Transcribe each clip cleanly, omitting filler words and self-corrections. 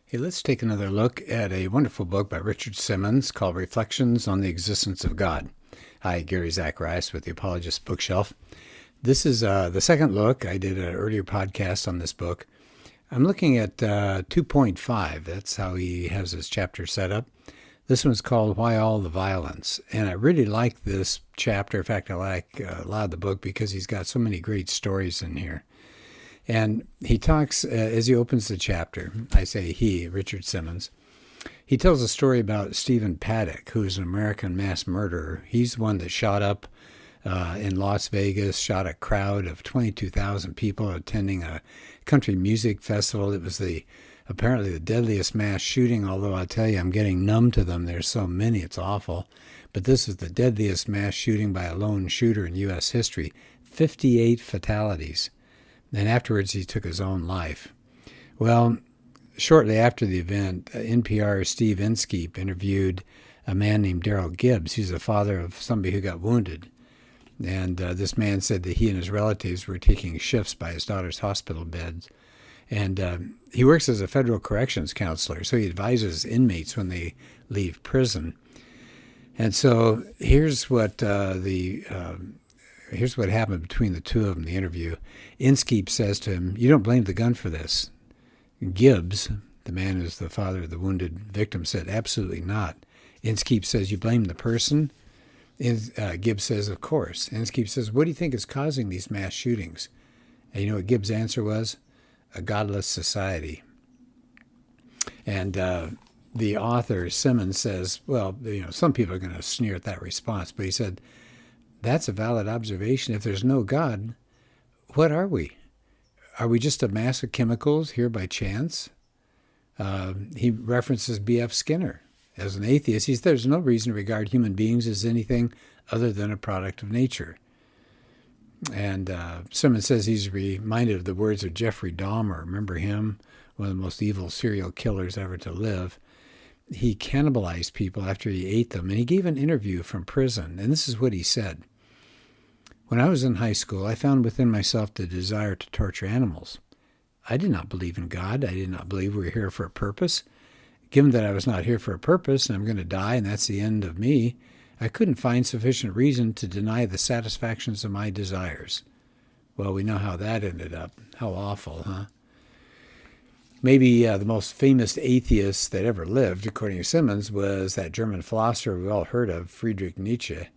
Hey, let's take another look at a wonderful book by Richard Simmons called Reflections on the Existence of God. Hi, Gary Zacharias with the Apologist bookshelf. This is the second look. I did an earlier podcast on this book. I'm looking at 2.5. That's how he has his chapter set up. This one's called Why All the Violence. And I really like this chapter. In fact, I like a lot of the book because he's got so many great stories in here. And he talks, as he opens the chapter, I say he, Richard Simmons, he tells a story about Stephen Paddock, who is an American mass murderer. He's the one that shot up in Las Vegas, shot a crowd of 22,000 people attending a country music festival. It was apparently the deadliest mass shooting, although I'll tell you, I'm getting numb to them. There's so many, it's awful. But this is the deadliest mass shooting by a lone shooter in U.S. history. 58 fatalities. And afterwards, he took his own life. Well, shortly after the event, NPR's Steve Inskeep interviewed a man named Daryl Gibbs. He's the father of somebody who got wounded. And this man said that he and his relatives were taking shifts by his daughter's hospital beds. And he works as a federal corrections counselor, so he advises inmates when they leave prison. And so here's what Here's what happened between the two of them, the interview. Inskeep says to him, "You don't blame the gun for this." Gibbs, the man who's the father of the wounded victim, said, "Absolutely not." Inskeep says, "You blame the person?" Gibbs says, "Of course." Inskeep says, "What do you think is causing these mass shootings?" And you know what Gibbs' answer was? A godless society. And the author, Simmons, says, well, some people are going to sneer at that response, but he said, that's a valid observation. If there's no God, what are we? Are we just a mass of chemicals here by chance? He references B.F. Skinner. As an atheist, he says there's no reason to regard human beings as anything other than a product of nature. And Simmons says he's reminded of the words of Jeffrey Dahmer. Remember him? One of the most evil serial killers ever to live. He cannibalized people after he ate them, and he gave an interview from prison, and this is what he said. When I was in high school, I found within myself the desire to torture animals. I did not believe in God. I did not believe we were here for a purpose. Given that I was not here for a purpose, and I'm going to die, and that's the end of me, I couldn't find sufficient reason to deny the satisfactions of my desires. Well, we know how that ended up. How awful, huh? Maybe the most famous atheist that ever lived, according to Simmons, was that German philosopher we've all heard of, Friedrich Nietzsche.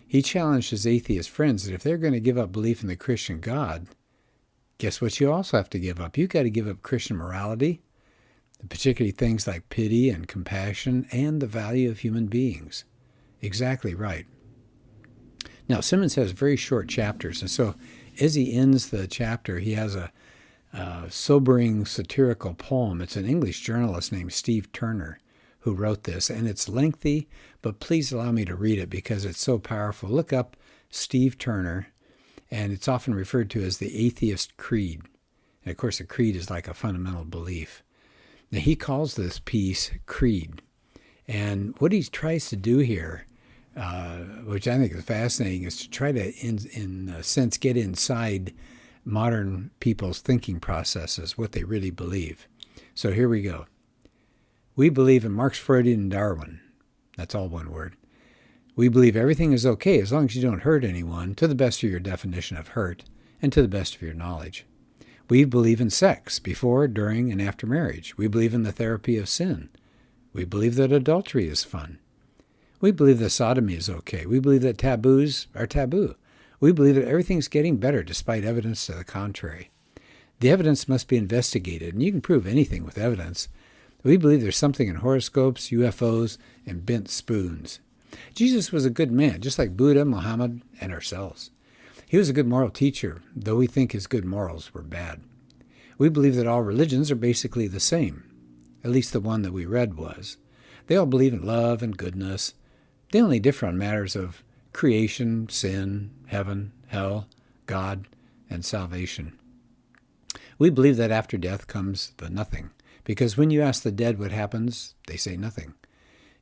He challenged his atheist friends that if they're going to give up belief in the Christian God, guess what you also have to give up? You've got to give up Christian morality, particularly things like pity and compassion and the value of human beings. Exactly right. Now, Simmons has very short chapters, and so as he ends the chapter, he has a sobering satirical poem. It's an English journalist named Steve Turner who wrote this, and it's lengthy, but please allow me to read it because it's so powerful. Look up Steve Turner, and it's often referred to as the atheist creed. And of course, a creed is like a fundamental belief. Now, he calls this piece creed, and what he tries to do here, which I think is fascinating, is to try to, in a sense, get inside modern people's thinking processes, what they really believe. So here we go. We believe in Marx, Freudian, and Darwin. That's all one word. We believe everything is okay as long as you don't hurt anyone, to the best of your definition of hurt, and to the best of your knowledge. We believe in sex before, during, and after marriage. We believe in the therapy of sin. We believe that adultery is fun. We believe that sodomy is okay. We believe that taboos are taboo. We believe that everything's getting better despite evidence to the contrary. The evidence must be investigated, and you can prove anything with evidence. We believe there's something in horoscopes, UFOs, and bent spoons. Jesus was a good man, just like Buddha, Muhammad, and ourselves. He was a good moral teacher, though we think his good morals were bad. We believe that all religions are basically the same. At least the one that we read was. They all believe in love and goodness. They only differ on matters of creation, sin, heaven, hell, God, and salvation. We believe that after death comes the nothing, because when you ask the dead what happens, they say nothing.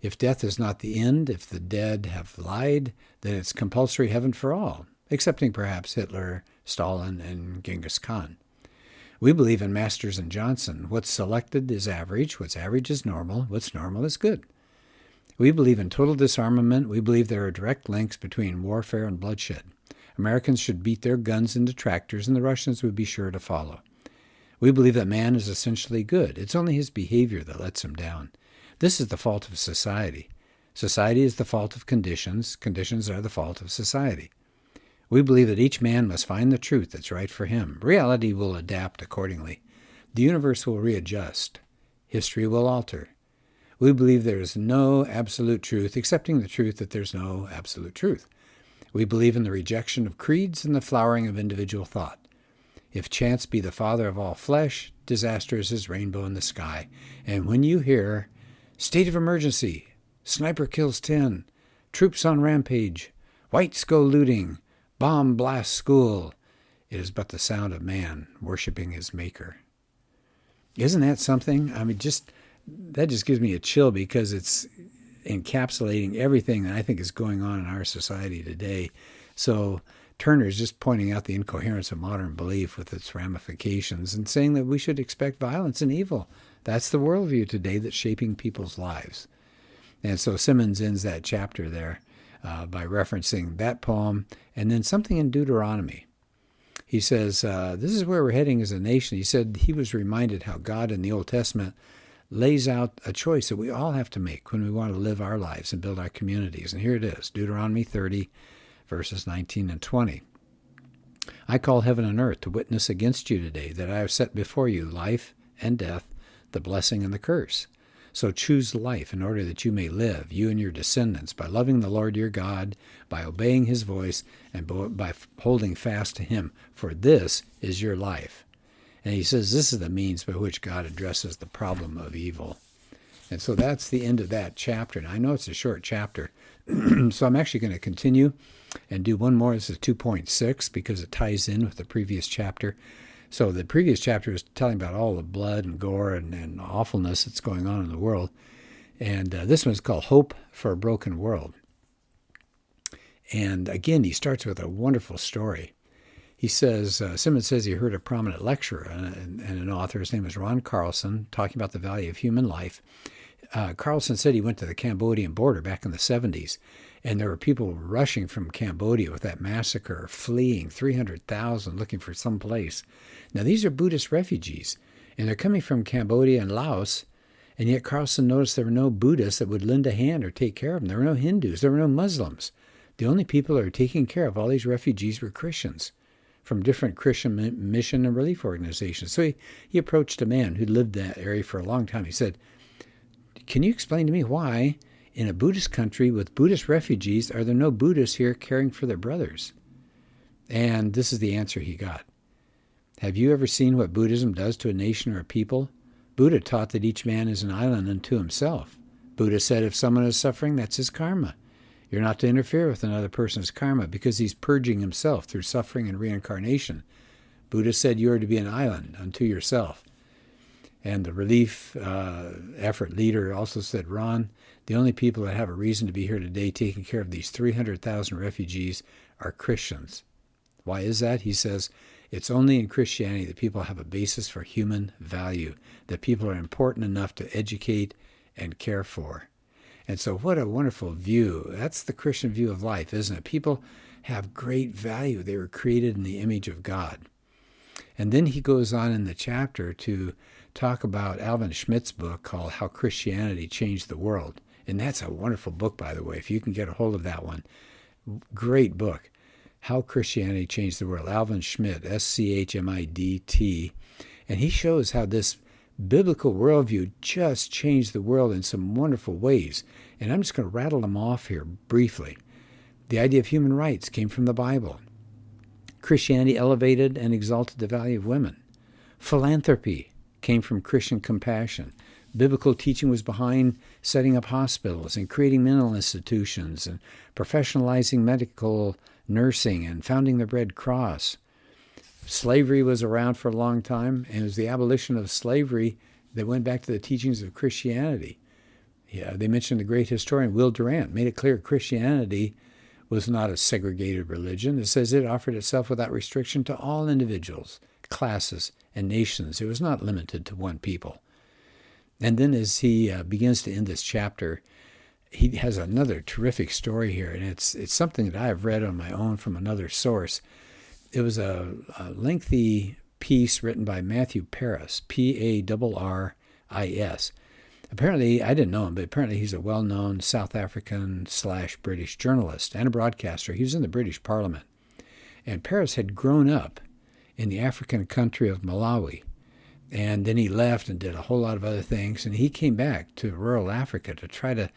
If death is not the end, if the dead have lied, then it's compulsory heaven for all, excepting perhaps Hitler, Stalin, and Genghis Khan. We believe in Masters and Johnson. What's selected is average. What's average is normal. What's normal is good. We believe in total disarmament. We believe there are direct links between warfare and bloodshed. Americans should beat their guns into tractors, and the Russians would be sure to follow. We believe that man is essentially good. It's only his behavior that lets him down. This is the fault of society. Society is the fault of conditions. Conditions are the fault of society. We believe that each man must find the truth that's right for him. Reality will adapt accordingly. The universe will readjust. History will alter. We believe there is no absolute truth, accepting the truth that there's no absolute truth. We believe in the rejection of creeds and the flowering of individual thought. If chance be the father of all flesh, disaster is his rainbow in the sky. And when you hear, state of emergency, sniper kills 10, troops on rampage, whites go looting, bomb blasts school, it is but the sound of man worshiping his maker. Isn't that something? I mean, that just gives me a chill, because it's encapsulating everything that I think is going on in our society today. So Turner is just pointing out the incoherence of modern belief with its ramifications and saying that we should expect violence and evil. That's the worldview today that's shaping people's lives. And so Simmons ends that chapter there by referencing that poem and then something in Deuteronomy. He says, this is where we're heading as a nation. He said he was reminded how God in the Old Testament lays out a choice that we all have to make when we want to live our lives and build our communities. And here it is, Deuteronomy 30, verses 19 and 20. I call heaven and earth to witness against you today that I have set before you life and death, the blessing and the curse. So choose life in order that you may live, you and your descendants, by loving the Lord your God, by obeying his voice, and by holding fast to him. For this is your life. And he says this is the means by which God addresses the problem of evil. And so that's the end of that chapter. And I know it's a short chapter, so I'm actually going to continue and do one more. This is 2.6 because it ties in with the previous chapter. So the previous chapter is telling about all the blood and gore and awfulness that's going on in the world. And this one is called Hope for a Broken World. And again, he starts with a wonderful story. He says, Simmons says he heard a prominent lecturer and an author, his name is Ron Carlson, talking about the value of human life. Carlson said he went to the Cambodian border back in the 70s, and there were people rushing from Cambodia with that massacre, fleeing, 300,000 looking for some place. Now, these are Buddhist refugees, and they're coming from Cambodia and Laos, and yet Carlson noticed there were no Buddhists that would lend a hand or take care of them. There were no Hindus. There were no Muslims. The only people that were taking care of all these refugees were Christians from different Christian mission and relief organizations. So he approached a man who lived in that area for a long time. He said, can you explain to me why in a Buddhist country with Buddhist refugees are there no Buddhists here caring for their brothers? And this is the answer he got. Have you ever seen what Buddhism does to a nation or a people? Buddha taught that each man is an island unto himself. Buddha said if someone is suffering, that's his karma. You're not to interfere with another person's karma because he's purging himself through suffering and reincarnation. Buddha said you are to be an island unto yourself. And the relief effort leader also said, Ron, the only people that have a reason to be here today taking care of these 300,000 refugees are Christians. Why is that? He says, it's only in Christianity that people have a basis for human value, that people are important enough to educate and care for. And so what a wonderful view. That's the Christian view of life, isn't it? People have great value. They were created in the image of God. And then he goes on in the chapter to talk about Alvin Schmidt's book called How Christianity Changed the World. And that's a wonderful book, by the way, if you can get a hold of that one. Great book. How Christianity Changed the World. Alvin Schmidt, Schmidt. And he shows how this biblical worldview just changed the world in some wonderful ways. And I'm just going to rattle them off here briefly. The idea of human rights came from the Bible. Christianity elevated and exalted the value of women. Philanthropy came from Christian compassion. Biblical teaching was behind setting up hospitals and creating mental institutions and professionalizing medical nursing and founding the Red Cross. Slavery was around for a long time, and it was the abolition of slavery that went back to the teachings of Christianity. Yeah, they mentioned the great historian Will Durant made it clear Christianity was not a segregated religion. It says it offered itself without restriction to all individuals, classes, and nations. It was not limited to one people. And then as he begins to end this chapter, he has another terrific story here, and it's something that I have read on my own from another source. It was a lengthy piece written by Matthew Paris, Parris. Apparently, I didn't know him, but apparently he's a well-known South African/British journalist and a broadcaster. He was in the British Parliament. And Paris had grown up in the African country of Malawi. And then he left and did a whole lot of other things. And he came back to rural Africa to try to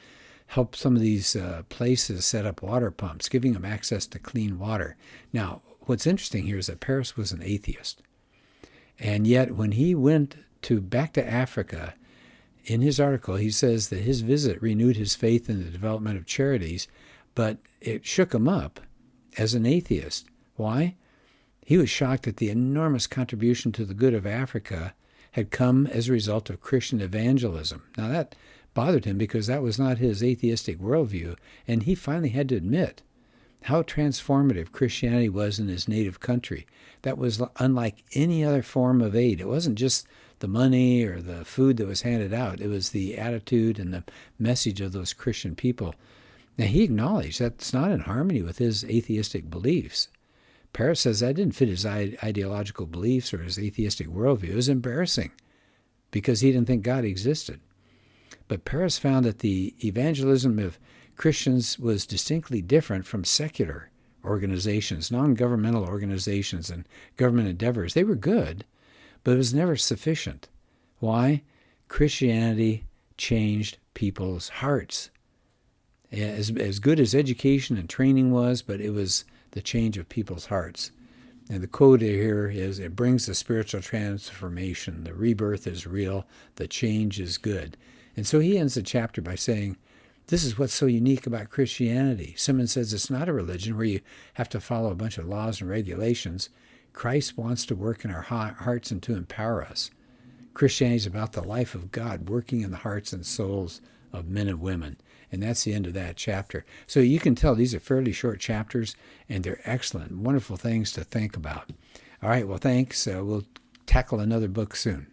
help some of these places set up water pumps, giving them access to clean water. Now, what's interesting here is that Paris was an atheist. And yet, when he went back to Africa, in his article, he says that his visit renewed his faith in the development of charities, but it shook him up as an atheist. Why? He was shocked that the enormous contribution to the good of Africa had come as a result of Christian evangelism. Now, that bothered him because that was not his atheistic worldview, and he finally had to admit how transformative Christianity was in his native country. That was unlike any other form of aid. It wasn't just the money or the food that was handed out. It was the attitude and the message of those Christian people. Now, he acknowledged that's not in harmony with his atheistic beliefs. Paris says that didn't fit his ideological beliefs or his atheistic worldview. It was embarrassing because he didn't think God existed. But Paris found that the evangelism of Christians was distinctly different from secular organizations, non-governmental organizations, and government endeavors. They were good, but it was never sufficient. Why? Christianity changed people's hearts. As good as education and training was, but it was the change of people's hearts. And the quote here is, it brings the spiritual transformation. The rebirth is real. The change is good. And so he ends the chapter by saying, this is what's so unique about Christianity. Simmons says it's not a religion where you have to follow a bunch of laws and regulations. Christ wants to work in our hearts and to empower us. Christianity is about the life of God working in the hearts and souls of men and women. And that's the end of that chapter. So you can tell these are fairly short chapters, and they're excellent, wonderful things to think about. All right, well, thanks. We'll tackle another book soon.